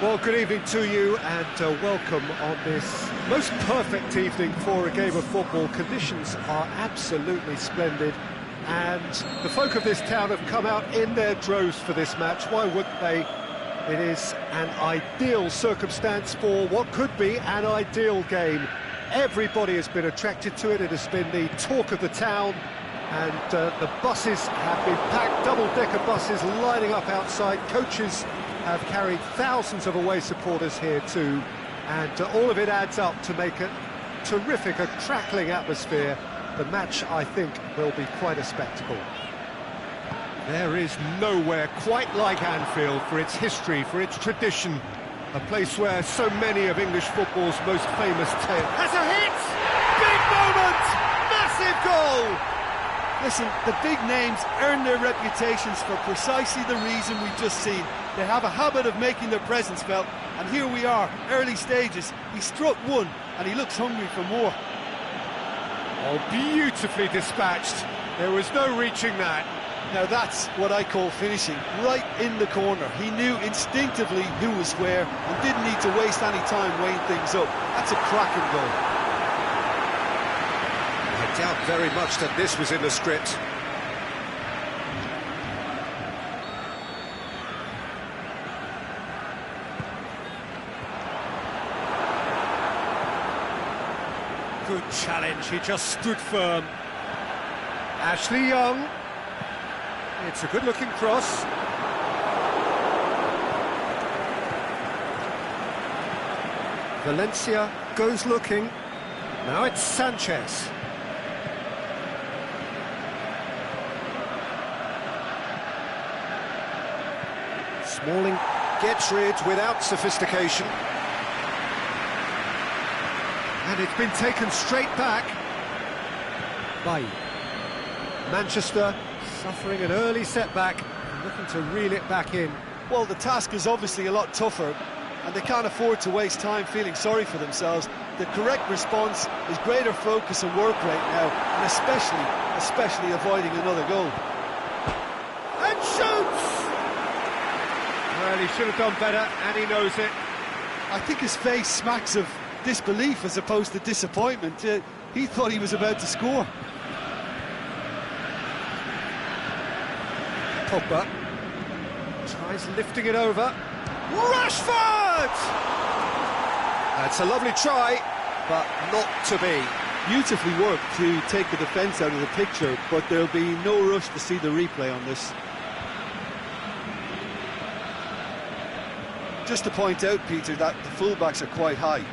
Well, good evening to you and welcome on this most perfect evening for a game of football. Conditions are absolutely splendid and the folk of this town have come out in their droves for this match. Why wouldn't they? It is an ideal circumstance for what could be an ideal game. Everybody has been attracted to it. It has been the talk of the town, and the buses have been packed, double-decker buses lining up outside. Coaches have carried thousands of away supporters here too, and all of it adds up to make a terrific, a crackling atmosphere. The match, I think, will be quite a spectacle. There is nowhere quite like Anfield for its history, for its tradition, a place where so many of English football's most famous tales... Has a hit! Big moment! Massive goal! Listen, the big names earn their reputations for precisely the reason we've just seen. They have a habit of making their presence felt, and here we are, early stages. He struck one, and he looks hungry for more. Oh, beautifully dispatched. There was no reaching that. Now that's what I call finishing, right in the corner. He knew instinctively who was where, and didn't need to waste any time weighing things up. That's a cracking goal. I doubt very much that this was in the script. Good challenge, he just stood firm. Ashley Young. It's a good-looking cross. Valencia goes looking. Now it's Sanchez. Smalling gets rid without sophistication. And it's been taken straight back by Manchester, suffering an early setback and looking to reel it back in. Well, the task is obviously a lot tougher, and they can't afford to waste time feeling sorry for themselves. The correct response is greater focus and work rate now, and especially avoiding another goal. And shoots! Well, he should have done better, and he knows it. I think his face smacks of disbelief as opposed to disappointment. He thought he was about to score. Pogba tries lifting it over. Rashford! That's a lovely try, but not to be. Beautifully worked to take the defence out of the picture, but there'll be no rush to see the replay on this. Just to point out, Peter, that the fullbacks are quite high.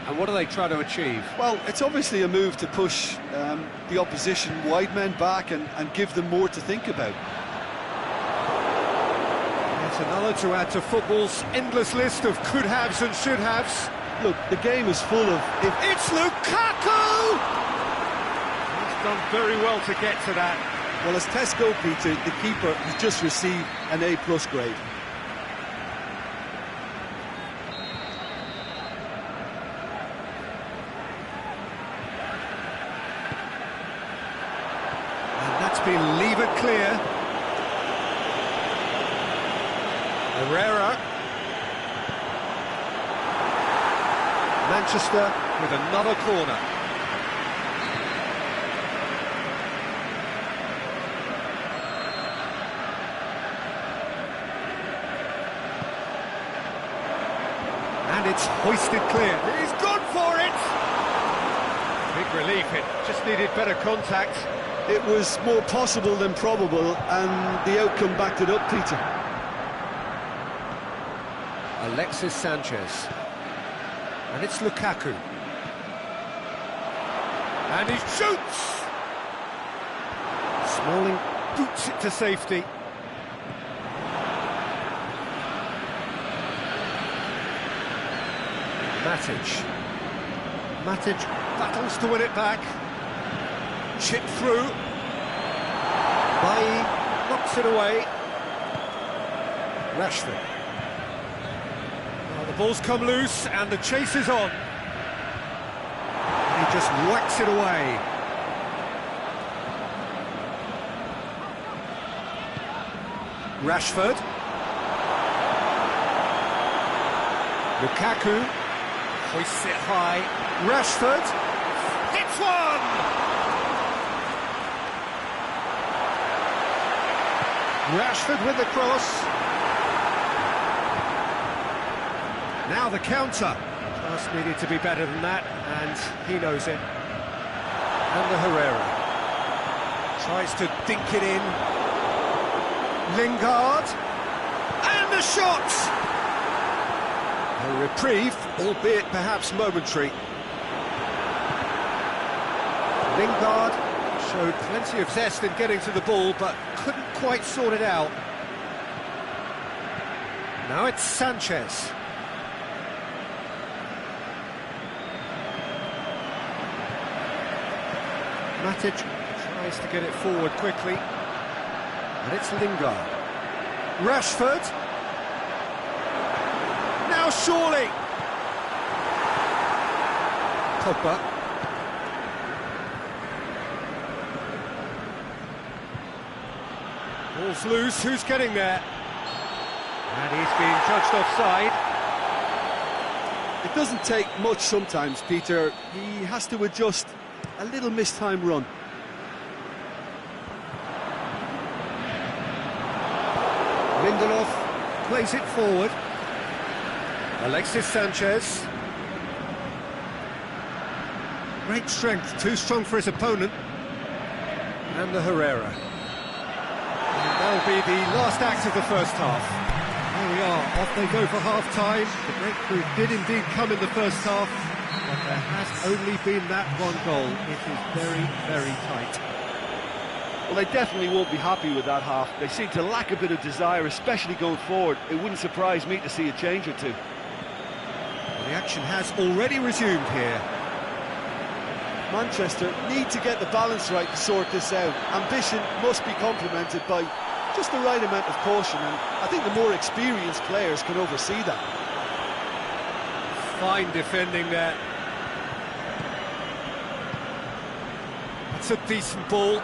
And what are they trying to achieve? Well, it's obviously a move to push the opposition wide men back and give them more to think about. It's another to add to football's endless list of could-haves and should-haves. Look, the game is full of... It's Lukaku! He's done very well to get to that. Well, as tests go, Peter, the keeper has just received an A+ grade. Been levered clear. Herrera. Manchester with another corner. And it's hoisted clear. He's gone for it! Big relief, it just needed better contact. It was more possible than probable, and the outcome backed it up, Peter. Alexis Sanchez. And it's Lukaku. And he shoots! Smalling boots it to safety. Matic battles to win it back. Chip through. Bailly knocks it away. Rashford. The ball's come loose and the chase is on. He just whacks it away. Rashford. Lukaku hoists it high. Rashford hits one! Rashford with the cross. Now the counter. Just needed to be better than that, and he knows it. And the Herrera tries to dink it in. Lingard, and the shot! A reprieve, albeit perhaps momentary. Lingard showed plenty of zest in getting to the ball, but couldn't quite sort it out. Now it's Sanchez. Matic tries to get it forward quickly, and it's Lingard. Rashford. Now surely. Pogba. Ball's loose, who's getting there? And he's being judged offside. It doesn't take much sometimes, Peter. He has to adjust. A little mistimed run. Lindelof plays it forward. Alexis Sanchez. Great strength, too strong for his opponent. And the Herrera. And that'll be the last act of the first half. Here we are, off they go for half-time. The breakthrough did indeed come in the first half, but there has only been that one goal. It is very, very tight. Well, they definitely won't be happy with that half. They seem to lack a bit of desire, especially going forward. It wouldn't surprise me to see a change or two. Well, the action has already resumed here. Manchester need to get the balance right to sort this out. Ambition must be complemented by just the right amount of caution, and I think the more experienced players can oversee that. Fine defending there. That's a decent ball.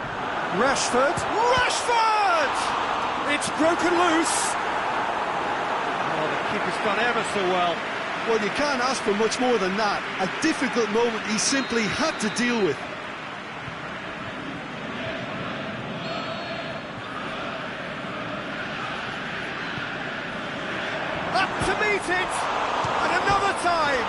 Rashford! Rashford! It's broken loose! Oh, the keeper's done ever so well. Well, you can't ask for much more than that. A difficult moment he simply had to deal with. Up to meet it! And another time!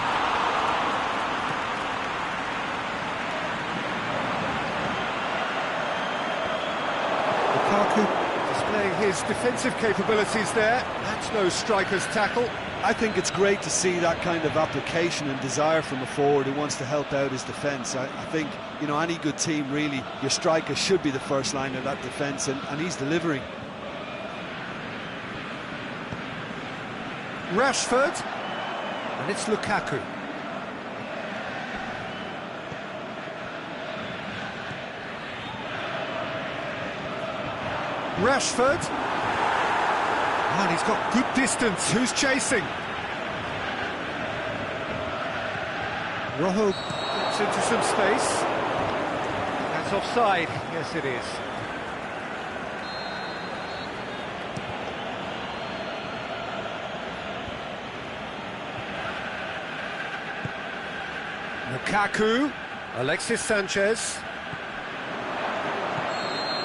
Lukaku displaying his defensive capabilities there. That's no striker's tackle. I think it's great to see that kind of application and desire from a forward who wants to help out his defence. I think, you know, any good team, really, your striker should be the first line of that defence, and he's delivering. Rashford, and it's Lukaku. Rashford, and he's got good distance. Who's chasing? Rojo gets into some space. That's offside. Yes, it is. Lukaku, Alexis Sanchez.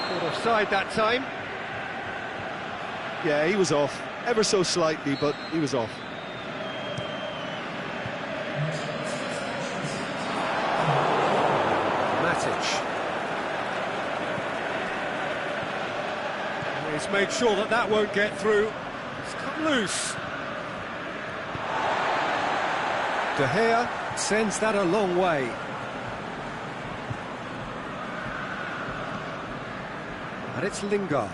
Caught offside that time. Yeah, he was off, ever so slightly, but he was off. Matic. He's made sure that that won't get through. It's come loose. De Gea sends that a long way. And it's Lingard.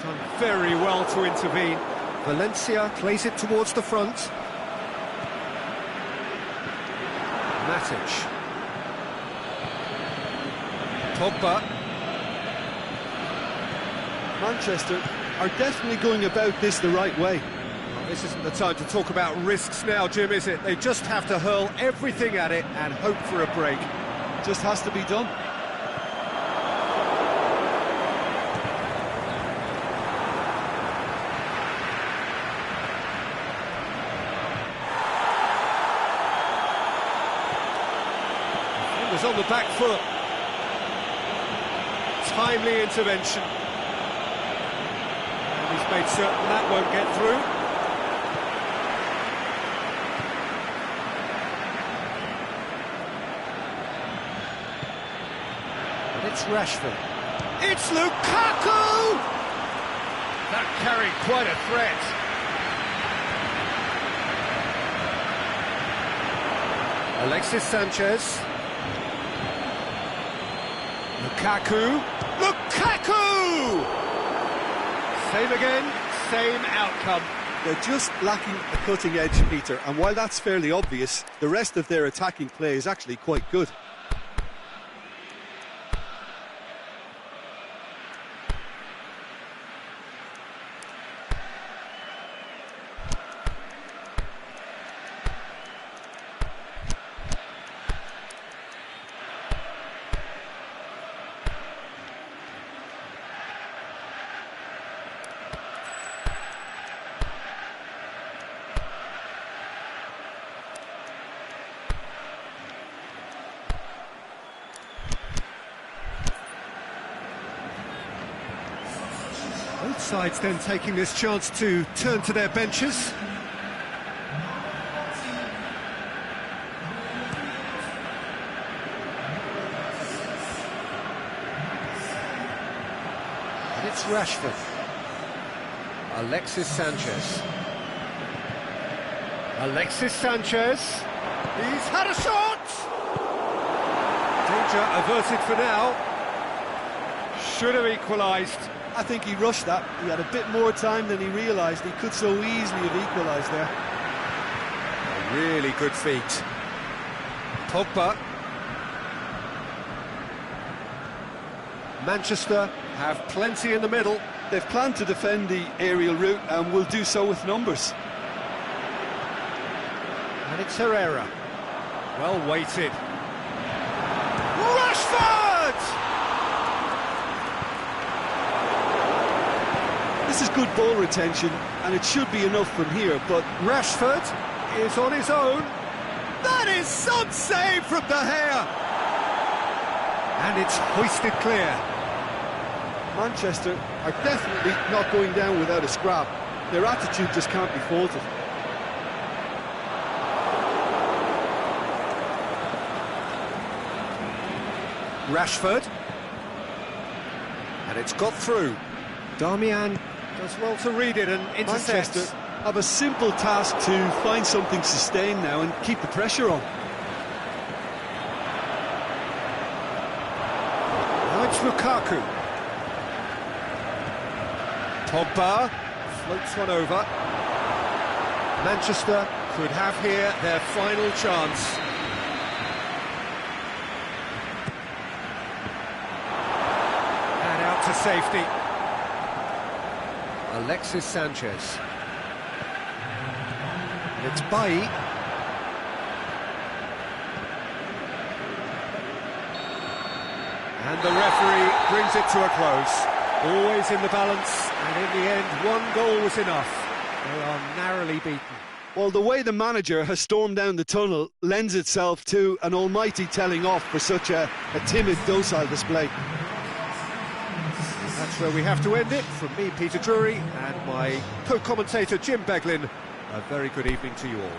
Done very well to intervene. Valencia plays it towards the front. Matic. Pogba. Manchester are definitely going about this the right way. Well, this isn't the time to talk about risks now, Jim, is it? They just have to hurl everything at it and hope for a break. Just has to be done. on the back foot. Timely intervention. And he's made certain that won't get through. And it's Rashford. It's Lukaku! That carried quite a threat. Alexis Sanchez. Lukaku. Lukaku! Same again, same outcome. They're just lacking a cutting edge, Peter, and while that's fairly obvious, the rest of their attacking play is actually quite good. Both sides then taking this chance to turn to their benches. And it's Rashford. Alexis Sanchez. Alexis Sanchez. He's had a shot! Danger averted for now. Should have equalised. I think he rushed that. He had a bit more time than he realised. He could so easily have equalised there. Really good feet. Pogba. Manchester have plenty in the middle. They've planned to defend the aerial route and will do so with numbers. And it's Herrera. Well weighted. Rashford! This is good ball retention, and it should be enough from here, but Rashford is on his own. That is some save from De Gea! And it's hoisted clear. Manchester are definitely not going down without a scrap. Their attitude just can't be faulted. Rashford. And it's got through. Darmian does well to read it and intercept. Manchester have a simple task to find something sustained now and keep the pressure on. Now it's Lukaku. Pogba floats one over. Manchester could have here their final chance. And out to safety. Alexis Sanchez. It's Bailly. And the referee brings it to a close. Always in the balance, and in the end, one goal was enough. They are narrowly beaten. Well, the way the manager has stormed down the tunnel lends itself to an almighty telling off for such a timid, docile display. That's where we have to end it. From me, Peter Drury, and my co-commentator, Jim Beglin, a very good evening to you all.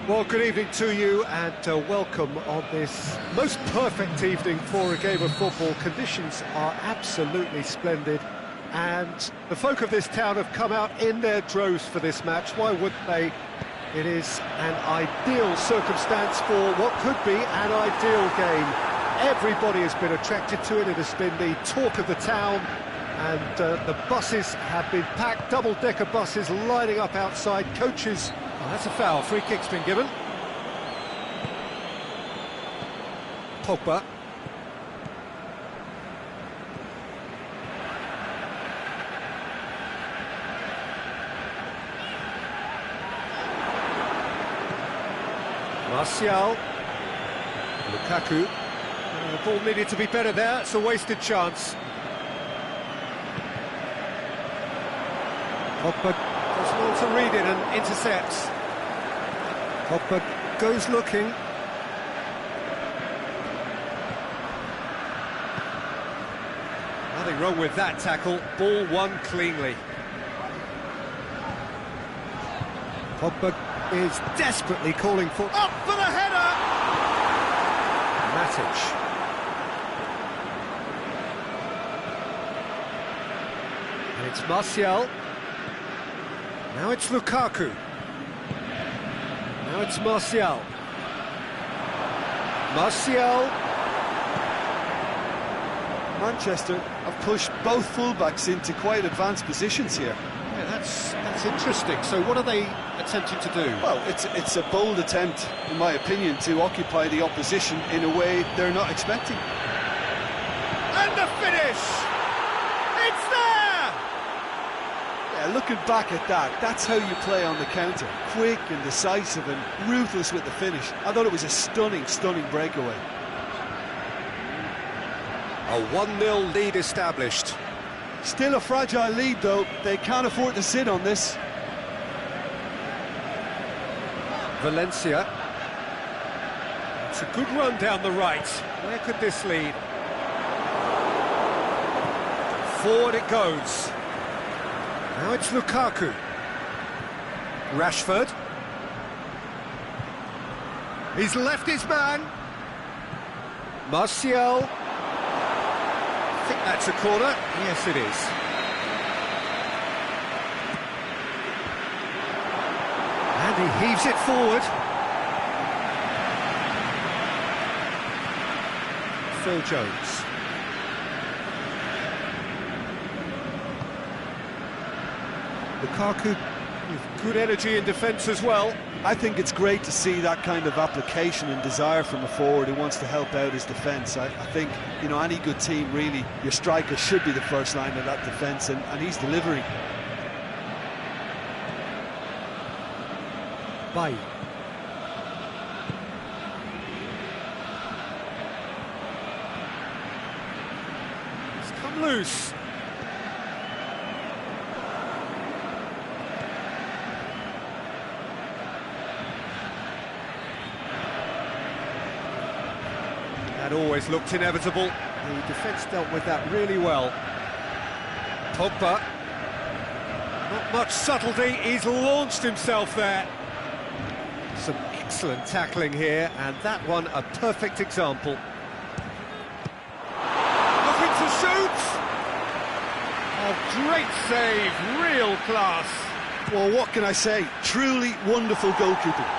Well, good evening to you and welcome on this most perfect evening for a game of football. Conditions are absolutely splendid and the folk of this town have come out in their droves for this match. Why wouldn't they? It is an ideal circumstance for what could be an ideal game. Everybody has been attracted to it. It has been the talk of the town and the buses have been packed, double-decker buses lining up outside, coaches. Oh, that's a foul. Free kick's been given. Pogba. Martial. Lukaku. The ball needed to be better there. It's a wasted chance. Pogba does well to read it and intercepts. Pogba goes looking. Nothing wrong with that tackle. Ball won cleanly. Pogba is desperately calling for... Up for the header! Matic. And it's Martial. Now it's Lukaku. Now it's Martial. Martial. Manchester have pushed both fullbacks into quite advanced positions here. Yeah, that's interesting. So what are they attempting to do? Well, it's a bold attempt, in my opinion, to occupy the opposition in a way they're not expecting. And the finish! It's there! Yeah, looking back at that, that's how you play on the counter. Quick and decisive and ruthless with the finish. I thought it was a stunning, stunning breakaway. A 1-0 lead established. Still a fragile lead, though. They can't afford to sit on this. Valencia. It's a good run down the right. Where could this lead? Forward it goes. Now it's Lukaku. Rashford. He's left his man. Martial. I think that's a corner. Yes, it is. And he heaves it forward. Phil Jones. Lukaku with good energy in defence as well. I think it's great to see that kind of application and desire from a forward who wants to help out his defence. I think, you know, any good team, really, your striker should be the first line of that defence, and he's delivering. Bay. It's come loose. That always looked inevitable. The defence dealt with that really well. Pogba. Not much subtlety, he's launched himself there. Some excellent tackling here, and that one a perfect example. Looking to shoot! Oh, great save, real class. Well, what can I say? Truly wonderful goalkeeping.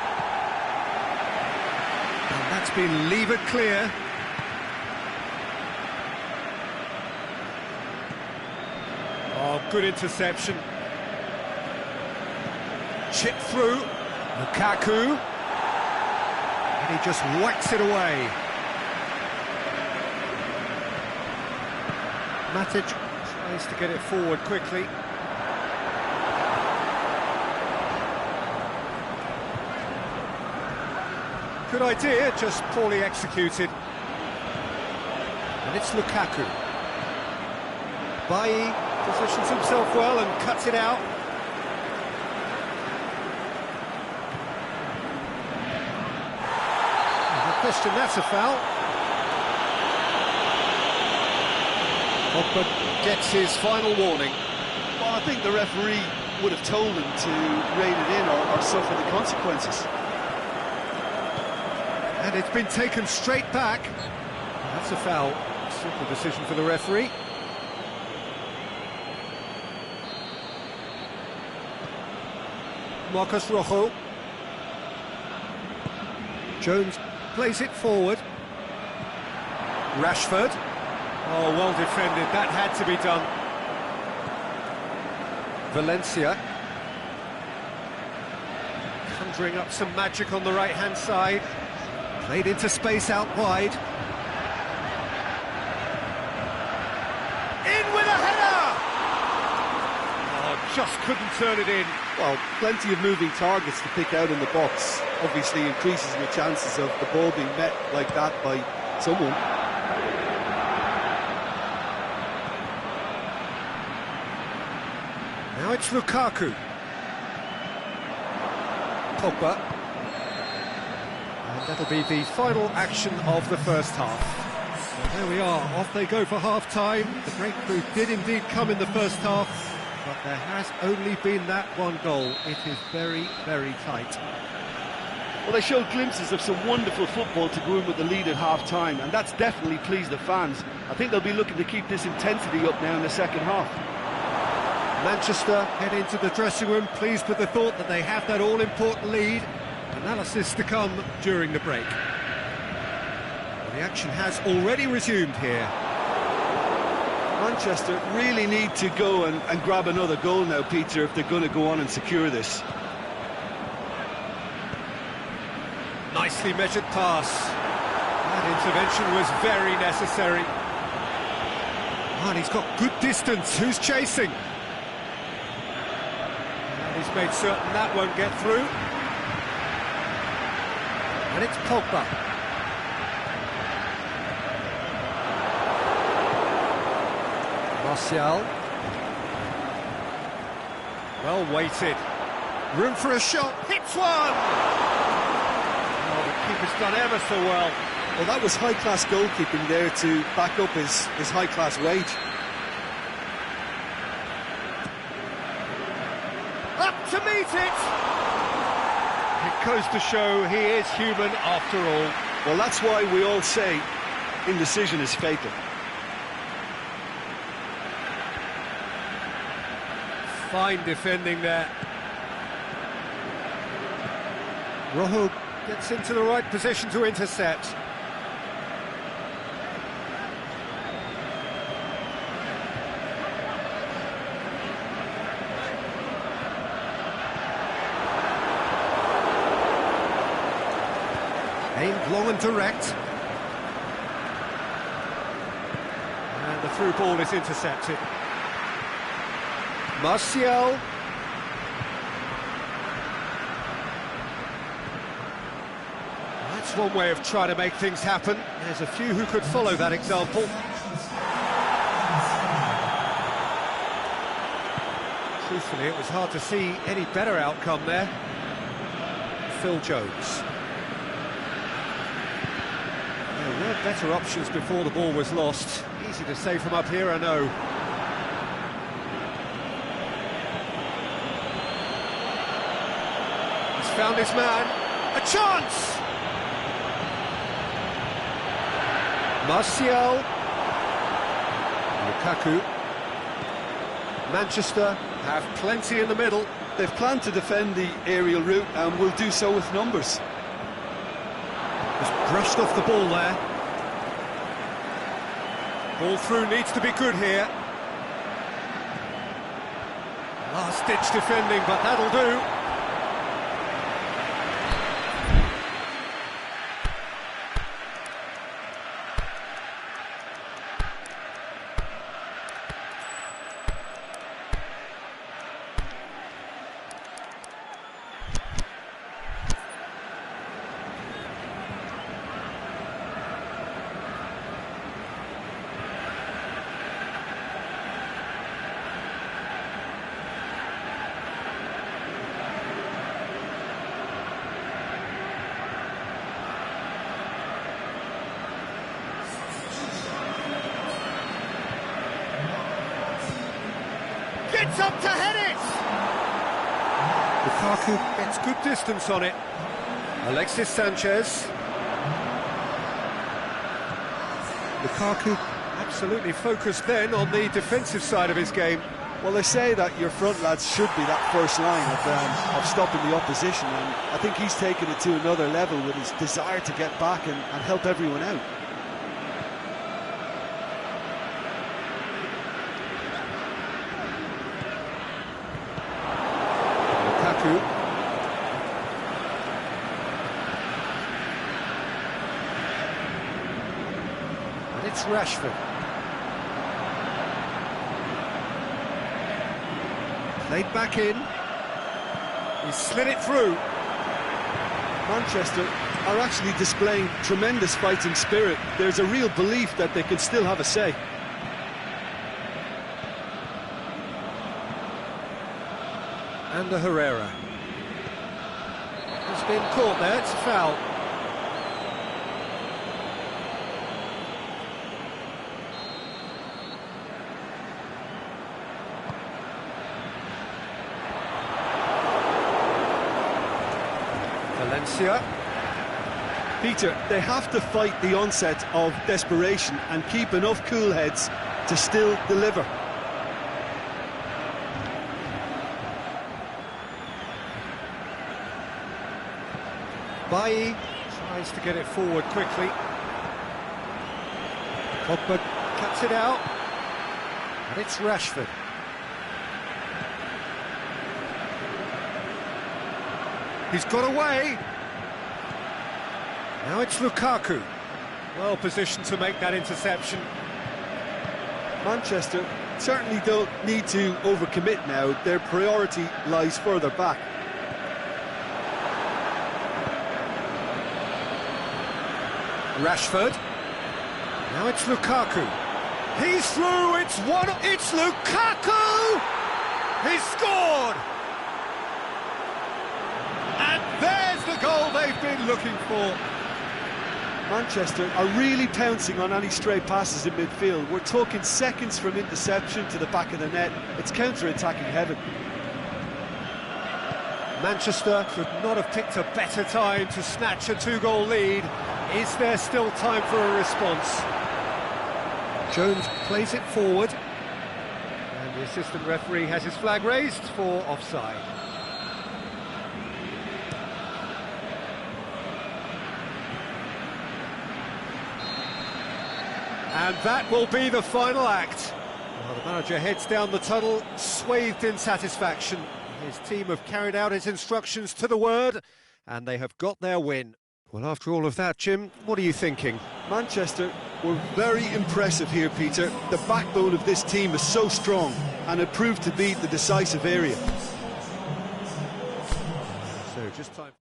And that's been levered clear. Oh, good interception. Chip through. Lukaku. And he just whacks it away. Matic tries to get it forward quickly. Good idea, just poorly executed. And it's Lukaku. Bailly positions himself well and cuts it out. No question, that's a foul. Pogba gets his final warning. Well, I think the referee would have told him to rein it in or suffer the consequences. And it's been taken straight back. That's a foul. Simple decision for the referee. Marcus Rojo. Jones plays it forward. Rashford. Oh, well defended. That had to be done. Valencia. Conjuring up some magic on the right-hand side. Played into space out wide. In with a header! Oh, just couldn't turn it in. Well, plenty of moving targets to pick out in the box. Obviously increases the chances of the ball being met like that by someone. Now it's Lukaku. Pogba. And that'll be the final action of the first half. Well, there we are, off they go for half-time. The breakthrough did indeed come in the first half, but there has only been that one goal. It is very, very tight. Well, they showed glimpses of some wonderful football to go in with the lead at half-time, and that's definitely pleased the fans. I think they'll be looking to keep this intensity up now in the second half. Manchester head into the dressing room, pleased with the thought that they have that all-important lead. Analysis to come during the break. The action has already resumed here. Manchester really need to go and grab another goal now, Peter, if they're going to go on and secure this. Nicely measured pass. That intervention was very necessary. And he's got good distance. Who's chasing? And he's made certain that won't get through. And it's Pogba. Martial. Well weighted. Room for a shot. Hits one! Oh, the keeper's done ever so well. Well, that was high-class goalkeeping there to back up his high-class wage. Up to meet it! It goes to show he is human after all. Well, that's why we all say indecision is fatal. Fine defending there. Rojo gets into the right position to intercept. Aimed long and direct. And the through ball is intercepted. Martial. That's one way of trying to make things happen. There's a few who could follow that example. Truthfully, it was hard to see any better outcome there. Phil Jones. There were better options before the ball was lost. Easy to say from up here, I know. He's found his man. A chance! Martial. Lukaku. Manchester have plenty in the middle. They've planned to defend the aerial route and will do so with numbers. Just brushed off the ball there. Ball through needs to be good here. Last-ditch defending, but that'll do. Gets up to head it! Lukaku gets good distance on it. Alexis Sanchez. Lukaku absolutely focused then on the defensive side of his game. Well, they say that your front lads should be that first line of stopping the opposition, and I think he's taken it to another level with his desire to get back and help everyone out. Lukaku. And it's Rashford. Played back in. He slid it through. Manchester are actually displaying tremendous fighting spirit. There's a real belief that they can still have a say. And the Herrera. Has been caught there, it's a foul. Valencia. Peter, they have to fight the onset of desperation and keep enough cool heads to still deliver. Bailly tries to get it forward quickly. Pogba cuts it out. And it's Rashford. He's got away. Now it's Lukaku. Well positioned to make that interception. Manchester certainly don't need to overcommit now. Their priority lies further back. Rashford. Now it's Lukaku. He's through. It's Lukaku. He's scored. And there's the goal they've been looking for. Manchester are really pouncing on any stray passes in midfield. We're talking seconds from interception to the back of the net. It's counter-attacking heaven. Manchester could not have picked a better time to snatch a two-goal lead. Is there still time for a response? Jones plays it forward. And the assistant referee has his flag raised for offside. And that will be the final act. Well, the manager heads down the tunnel, swathed in satisfaction. His team have carried out his instructions to the word, and they have got their win. Well, after all of that, Jim, what are you thinking? Manchester were very impressive here, Peter. The backbone of this team is so strong, and it proved to be the decisive area. So, just time.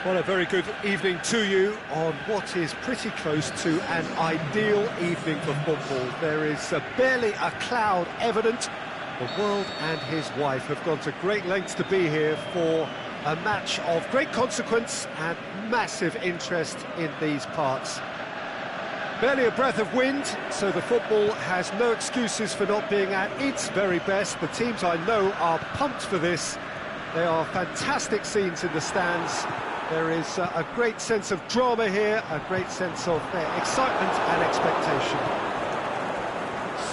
Well, a very good evening to you on what is pretty close to an ideal evening for football. There is barely a cloud evident. The world and his wife have gone to great lengths to be here for a match of great consequence and massive interest in these parts. Barely a breath of wind, so the football has no excuses for not being at its very best. The teams I know are pumped for this. They are fantastic scenes in the stands. There is a great sense of drama here, a great sense of excitement and expectation.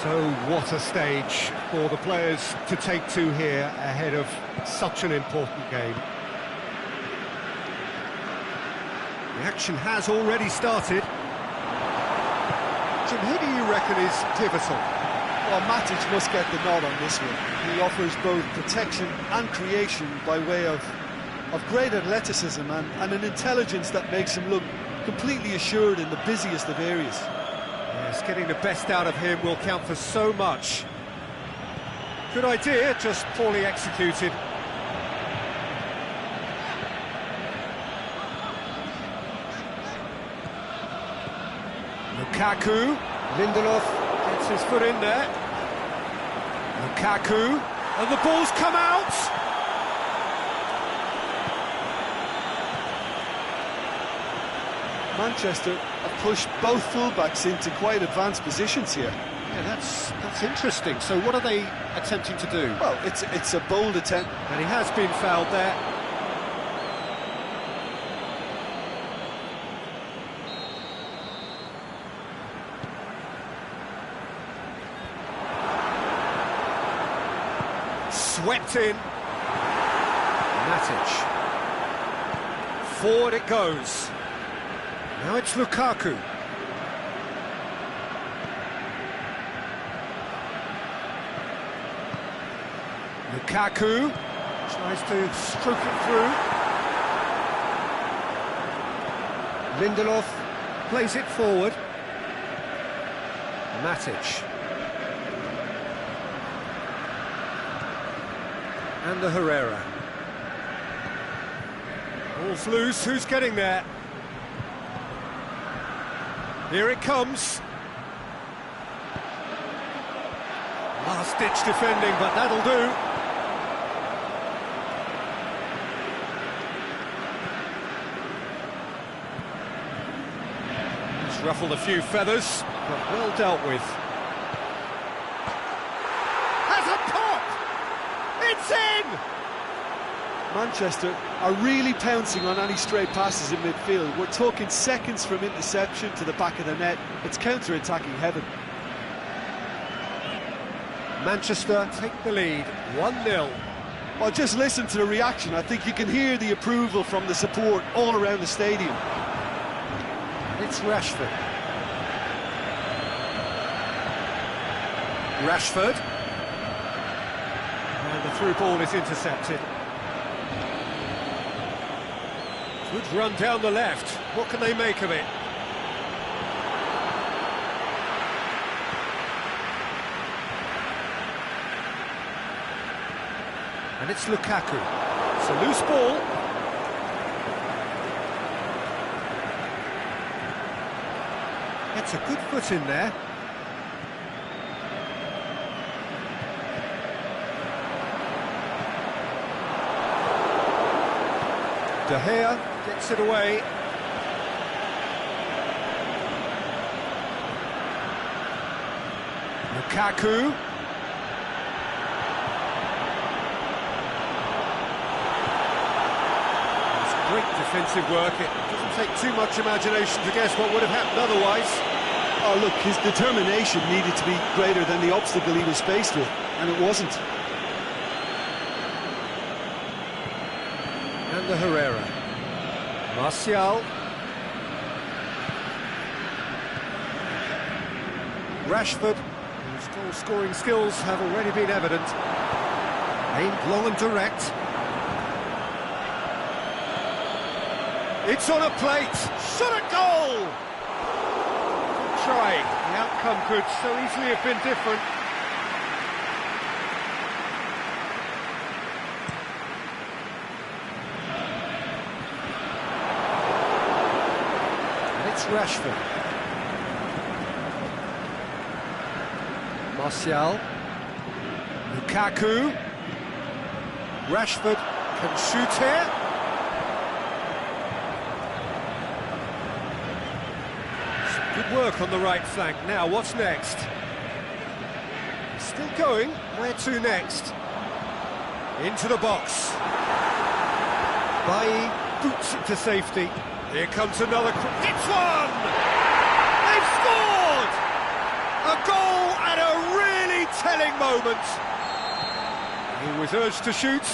So what a stage for the players to take to here ahead of such an important game. The action has already started. Jim, who do you reckon is pivotal? Well, Matic must get the nod on this one. He offers both protection and creation by way of great athleticism and an intelligence that makes him look completely assured in the busiest of areas. Yes, getting the best out of him will count for so much. Good idea, just poorly executed. Lukaku, Lindelof gets his foot in there. Lukaku, and the ball's come out! Manchester have pushed both fullbacks into quite advanced positions here. Yeah, that's interesting. So what are they attempting to do? Well, it's a bold attempt. And he has been fouled there. Swept in. Matic. Forward it goes. Now it's Lukaku. Lukaku tries to stroke it through. Lindelof plays it forward. Matic. And the Herrera. Ball's loose, who's getting there? Here it comes. Last-ditch defending, but that'll do. It's ruffled a few feathers, but well dealt with. Has a pop! It's in! Manchester are really pouncing on any stray passes in midfield. We're talking seconds from interception to the back of the net. It's counter-attacking heaven. Manchester take the lead, 1-0. Well, just listen to the reaction. I think you can hear the approval from the support all around the stadium. It's Rashford. Rashford. And the through ball is intercepted. Good run down the left. What can they make of it? And it's Lukaku. It's a loose ball. Gets a good foot in there. De Gea gets it away. Lukaku. It's great defensive work. It doesn't take too much imagination to guess what would have happened otherwise. Oh, look, his determination needed to be greater than the obstacle he was faced with, and it wasn't. And the Herrera. Martial. Rashford, whose goal-scoring skills have already been evident. Aimed long and direct. It's on a plate. Shot at goal! Trying. The outcome could so easily have been different. Rashford. Martial. Lukaku. Rashford can shoot here. Some good work on the right flank. Now, what's next? Still going. Where to next? Into the box. Bailly boots it to safety. Here comes another. It's one! They've scored! A goal at a really telling moment. He was urged to shoot,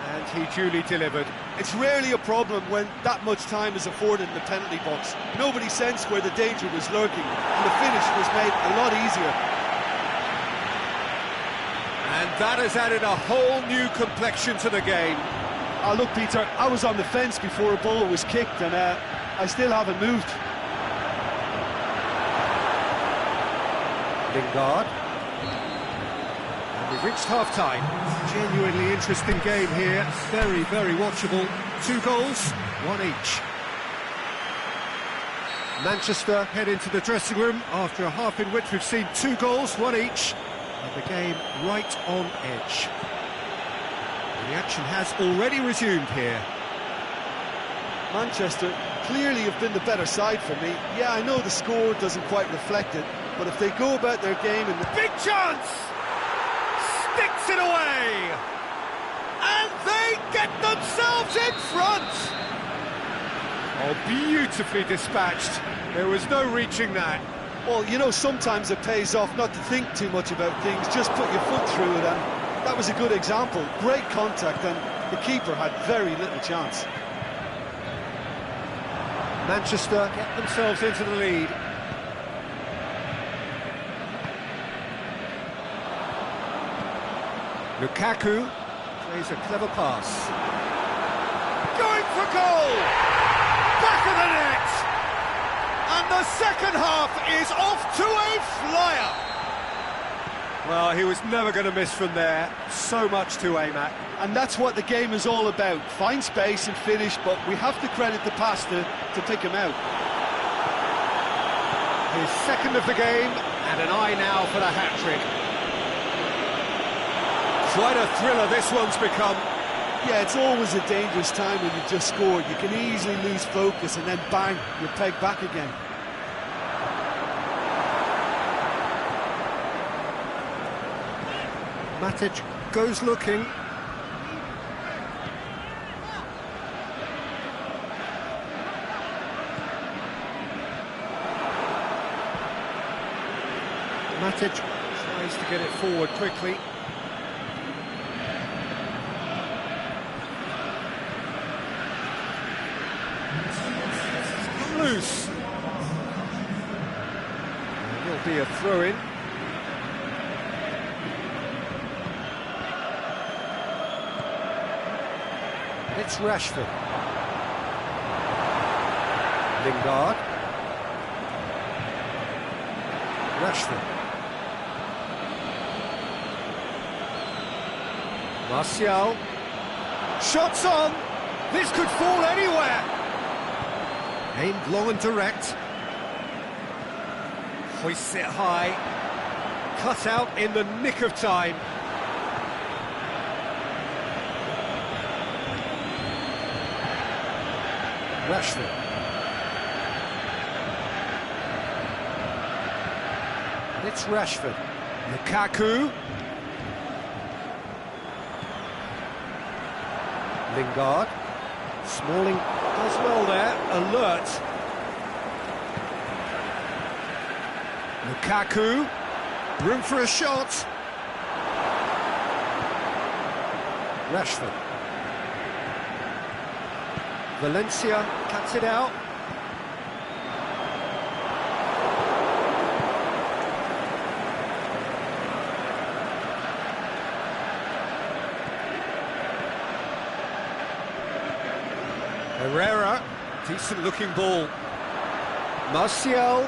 and he duly delivered. It's rarely a problem when that much time is afforded in the penalty box. Nobody sensed where the danger was lurking, and the finish was made a lot easier. And that has added a whole new complexion to the game. Oh, look, Peter, I was on the fence before a ball was kicked, and I still haven't moved. Lingard. And we've reached half-time. Genuinely interesting game here. Very, very watchable. 2 goals, 1 each. Manchester head into the dressing room after a half in which we've seen 2 goals, 1 each. And the game right on edge. The action has already resumed here. Manchester clearly have been the better side for me. Yeah, I know the score doesn't quite reflect it, but if they go about their game in the... Big chance! Sticks it away! And they get themselves in front! Oh, beautifully dispatched. There was no reaching that. Well, you know, sometimes it pays off not to think too much about things, just put your foot through it, and that was a good example. Great contact, and the keeper had very little chance. Manchester get themselves into the lead. Lukaku plays a clever pass. Going for goal! Back of the net! And the second half is off to a flyer! Well, he was never going to miss from there. So much to aim at. And that's what the game is all about. Find space and finish, but we have to credit the pass to pick him out. His second of the game, and an eye now for the hat-trick. Quite a thriller this one's become. Yeah, it's always a dangerous time when you've just scored. You can easily lose focus and then bang, you're pegged back again. Matic goes looking. Matic tries to get it forward quickly. It's loose. There'll be a throw-in. It's Rashford. Lingard. Rashford. Martial. Shots on! This could fall anywhere! Aimed long and direct. Hoists it high. Cut out in the nick of time. Rashford. And it's Rashford. Lukaku. Lingard. Smalling does well there. Alert. Lukaku. Room for a shot. Rashford. Valencia cuts it out. Herrera, decent looking ball. Martial.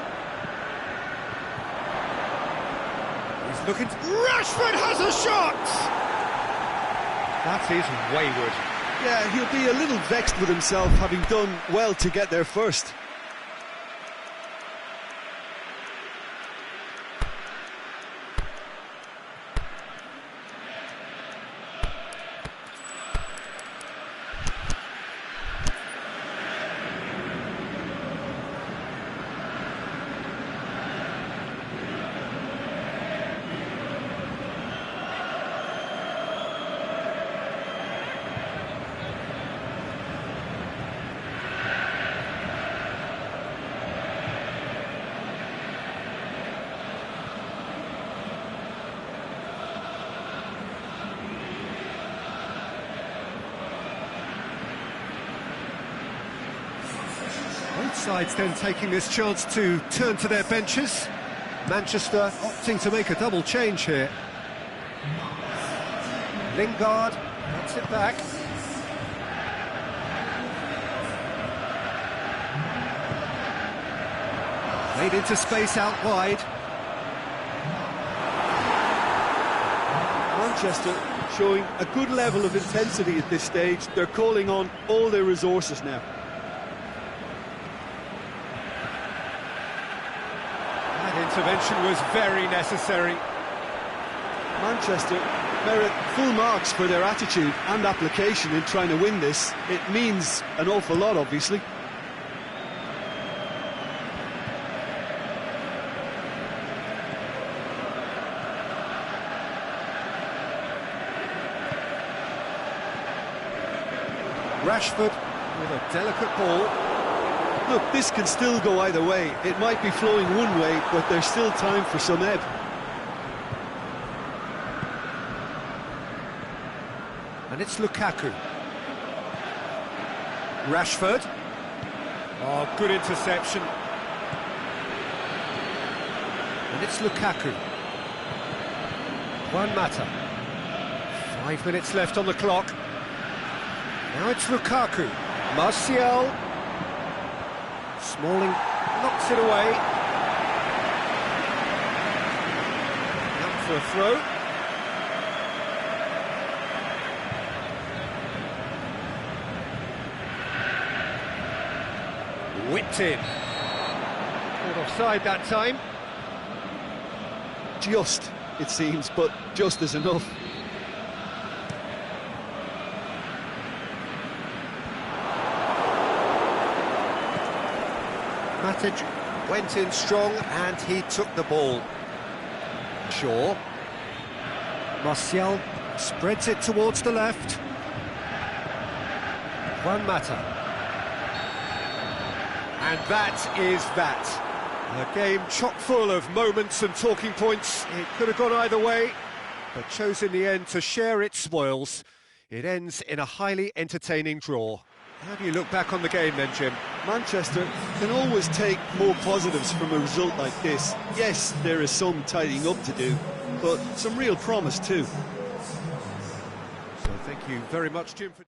He's looking. Rashford has a shot! That is wayward. Yeah, he'll be a little vexed with himself, having done well to get there first. sides then taking this chance to turn to their benches. Manchester opting to make a double change here. Lingard gets it back. Played into space out wide. Manchester showing a good level of intensity at this stage. They're calling on all their resources now. That intervention was very necessary. Manchester merit full marks for their attitude and application in trying to win this. It means an awful lot, obviously. Rashford with a delicate ball. Look, this can still go either way. It might be flowing one way, but there's still time for some ebb. And it's Lukaku. Rashford. Oh, good interception. And it's Lukaku. Juan Mata. 5 minutes left on the clock. Now it's Lukaku. Martial. Smalling knocks it away. Up for a throw. Whipped in. Caught offside that time. Just, it seems, but just is enough. Matic went in strong and he took the ball. Shaw. Martial spreads it towards the left. Juan Mata. And that is that. A game chock full of moments and talking points. It could have gone either way, but chose in the end to share its spoils. It ends in a highly entertaining draw. How do you look back on the game then, Jim? Manchester can always take more positives from a result like this. Yes, there is some tidying up to do, but some real promise too. So thank you very much, Jim, for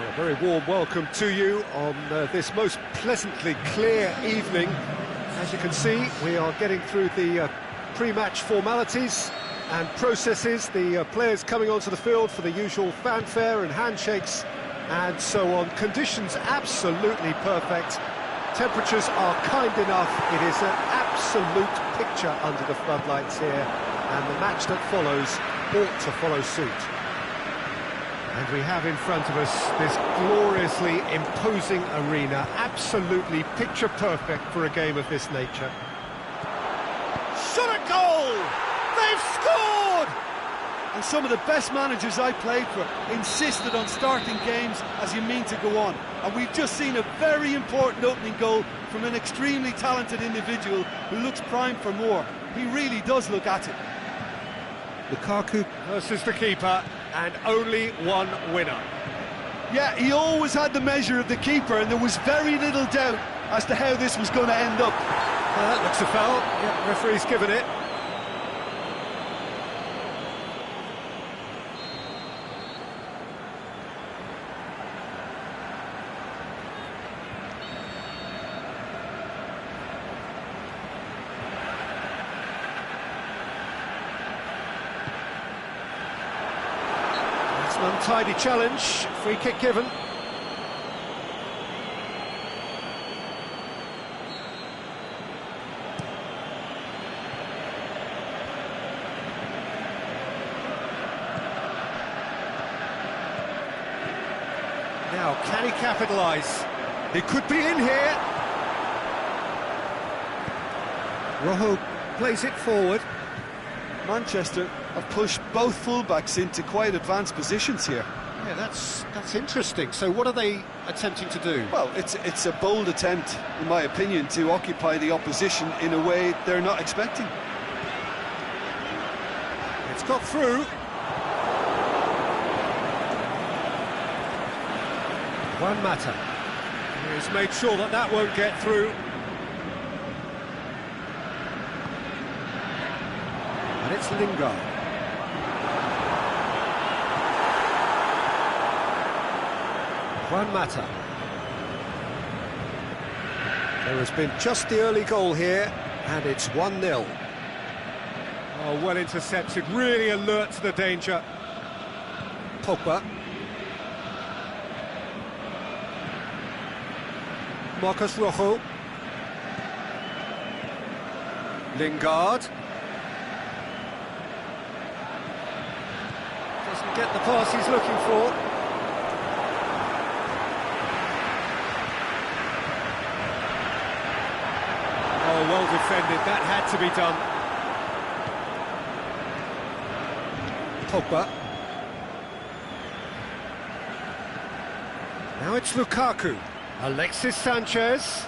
A very warm welcome to you on this most pleasantly clear evening. As you can see, we are getting through the pre-match formalities and processes, the players coming onto the field for the usual fanfare and handshakes and so on. Conditions absolutely perfect. Temperatures are kind enough. It is an absolute picture under the floodlights here, and the match that follows ought to follow suit. And we have in front of us this gloriously imposing arena, absolutely picture perfect for a game of this nature. Shot a goal! They've scored! And some of the best managers I played for insisted on starting games as you mean to go on. And we've just seen a very important opening goal from an extremely talented individual who looks primed for more. He really does look at it. Lukaku versus the keeper, and only one winner. Yeah, he always had the measure of the keeper, and there was very little doubt as to how this was going to end up. That looks a foul. Yeah, referee's given it. An untidy challenge, free kick given. Now, can he capitalise? He could be in here. Rojo plays it forward. Manchester have pushed both fullbacks into quite advanced positions here. Yeah, that's interesting. So what are they attempting to do? Well, it's a bold attempt, in my opinion, to occupy the opposition in a way they're not expecting. It's got through. One matter. He's made sure that that won't get through. And it's Lingard. One matter. There has been just the early goal here, and it's 1-0. Oh, well intercepted, really alert to the danger. Pogba. Marcus Rojo. Lingard. Doesn't get the pass he's looking for. Oh, well defended, that had to be done. Pogba. Now it's Lukaku. Alexis Sanchez.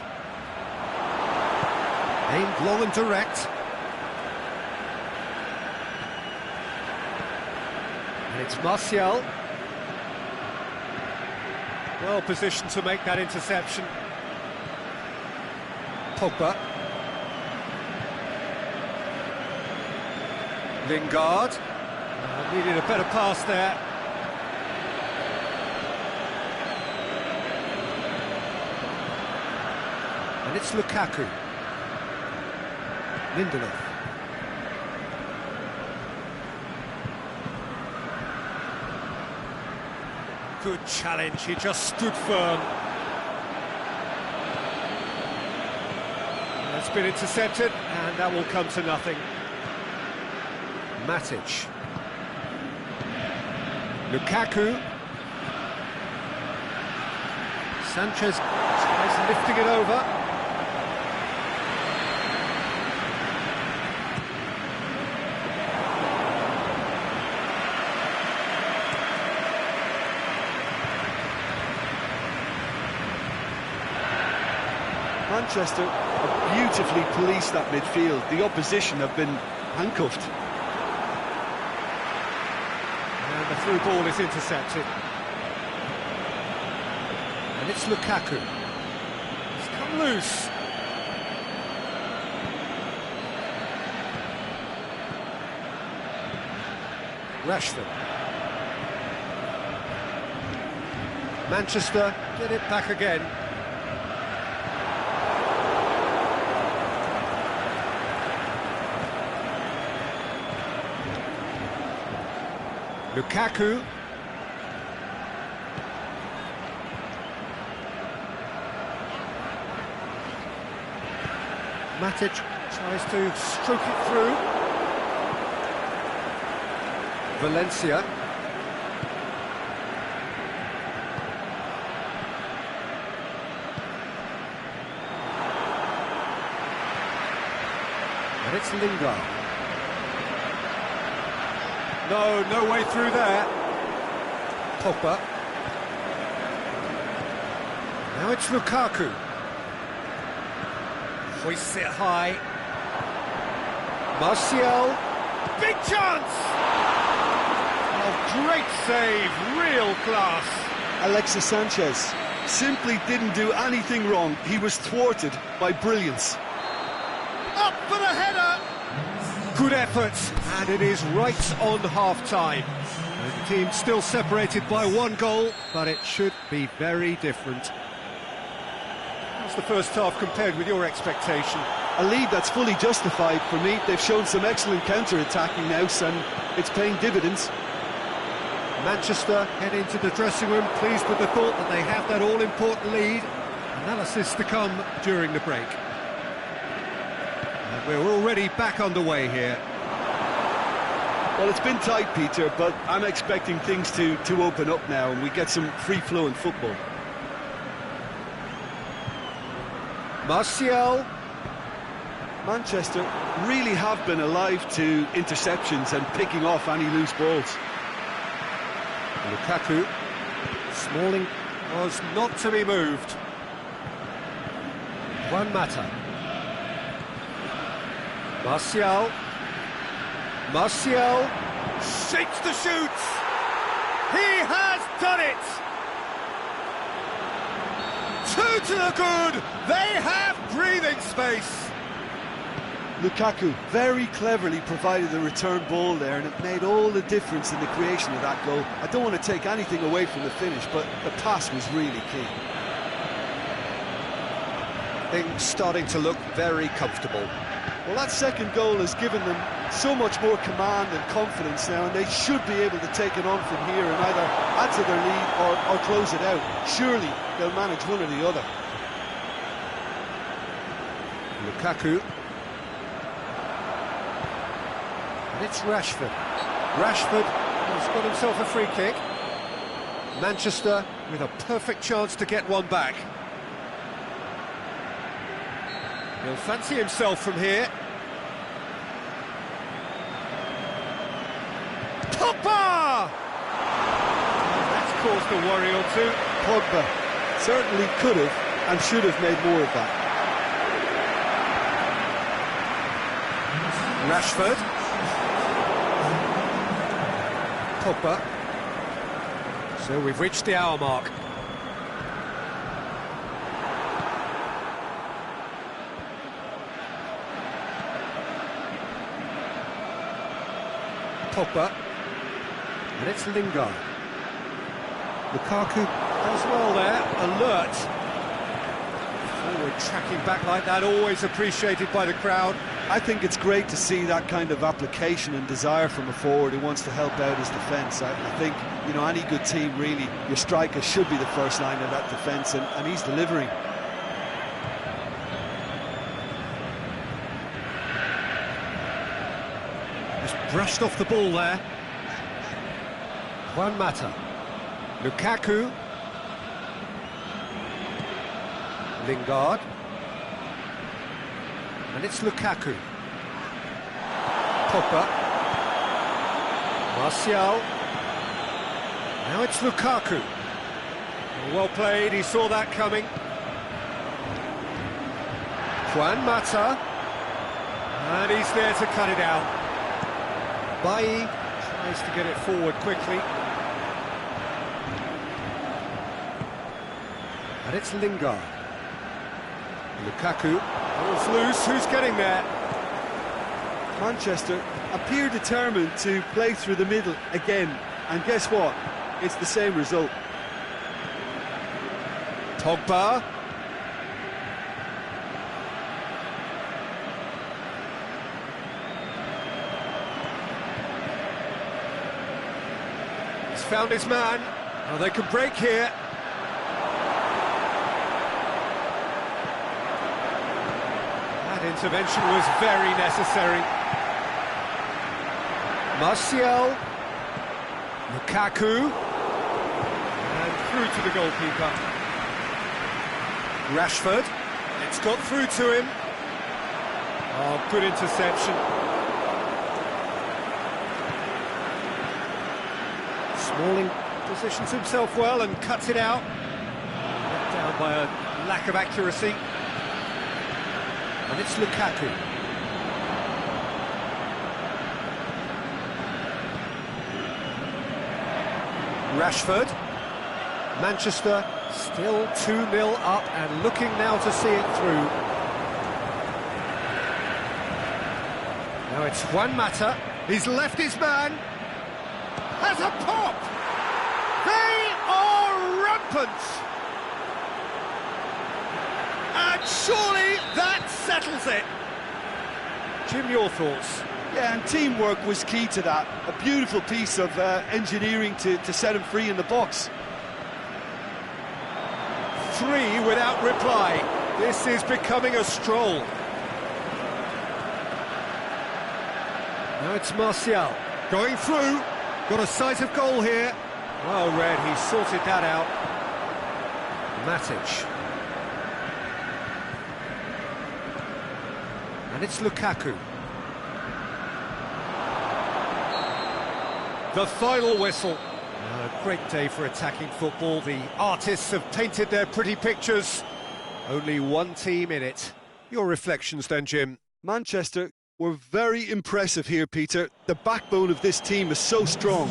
Aimed long and direct. And it's Martial. Well positioned to make that interception. Pogba. Lingard. Needed a better pass there. And it's Lukaku. Lindelof. Good challenge, he just stood firm. And it's been intercepted, and that will come to nothing. Matic. Lukaku. Sanchez is lifting it over. Manchester have beautifully policed that midfield. The opposition have been handcuffed. And the through ball is intercepted. And it's Lukaku. He's come loose. Rashford. Manchester get it back again. Lukaku. Matic tries to stroke it through. Valencia. And it's Lingard. No way through there. Pogba. Now it's Lukaku. Hoists it high. Martial. Big chance! Oh, great save, real class. Alexis Sanchez simply didn't do anything wrong. He was thwarted by brilliance. Up for the header! Good effort, and it is right on half-time. The team still separated by one goal, but it should be very different. How's the first half compared with your expectation? A lead that's fully justified for me. They've shown some excellent counter-attacking now, and it's paying dividends. Manchester head into the dressing room, pleased with the thought that they have that all-important lead. Analysis to come during the break. And we're already back underway here. Well, it's been tight, Peter, but I'm expecting things to open up now and we get some free-flowing football. Martial. Manchester really have been alive to interceptions and picking off any loose balls. Lukaku. Smalling was not to be moved. Juan Mata. Martial. Martial shakes the shoots. He has done it. 2 to the good. They have breathing space. Lukaku very cleverly provided the return ball there, and it made all the difference in the creation of that goal. I don't want to take anything away from the finish, but the pass was really key. Things starting to look very comfortable. Well, that second goal has given them so much more command and confidence now, and they should be able to take it on from here and either add to their lead or close it out. Surely they'll manage one or the other. Lukaku. And it's Rashford. Rashford has got himself a free kick. Manchester with a perfect chance to get one back. He'll fancy himself from here. Pogba! That's caused a worry or two. Pogba certainly could have and should have made more of that. Rashford. Pogba. So we've reached the hour mark. Pogba. And it's Lingard. Lukaku does well there, alert. Forward tracking back like that, always appreciated by the crowd. I think it's great to see that kind of application and desire from a forward who wants to help out his defence. I think, you know, any good team really, your striker should be the first line of that defence, and he's delivering. Just brushed off the ball there. Juan Mata. Lukaku. Lingard. And it's Lukaku. Pogba. Martial. Now it's Lukaku. Well played, he saw that coming. Juan Mata. And he's there to cut it out. Bailly tries to get it forward quickly. And it's Lingard. Lukaku. Ball's loose, who's getting there? Manchester appear determined to play through the middle again, and guess what? It's the same result. Pogba. He's found his man. Now they can break here. That intervention was very necessary. Martial, Lukaku, and through to the goalkeeper. Rashford, it's got through to him. Oh, good interception. Smalling positions himself well and cuts it out. Let down by a lack of accuracy. And it's Lukaku. Rashford. Manchester still 2-0 up and looking now to see it through. Now it's Juan Mata. He's left his man. Has a pop! They are rampant! And surely that settles it. Jim, your thoughts? Yeah, and teamwork was key to that. A beautiful piece of engineering to set him free in the box. 3 without reply. This is becoming a stroll. Now it's Martial. Going through. Got a sight of goal here. Well read, he sorted that out. Matic. And it's Lukaku. The final whistle. A great day for attacking football. The artists have painted their pretty pictures. Only one team in it. Your reflections then, Jim? Manchester were very impressive here, Peter. The backbone of this team is so strong.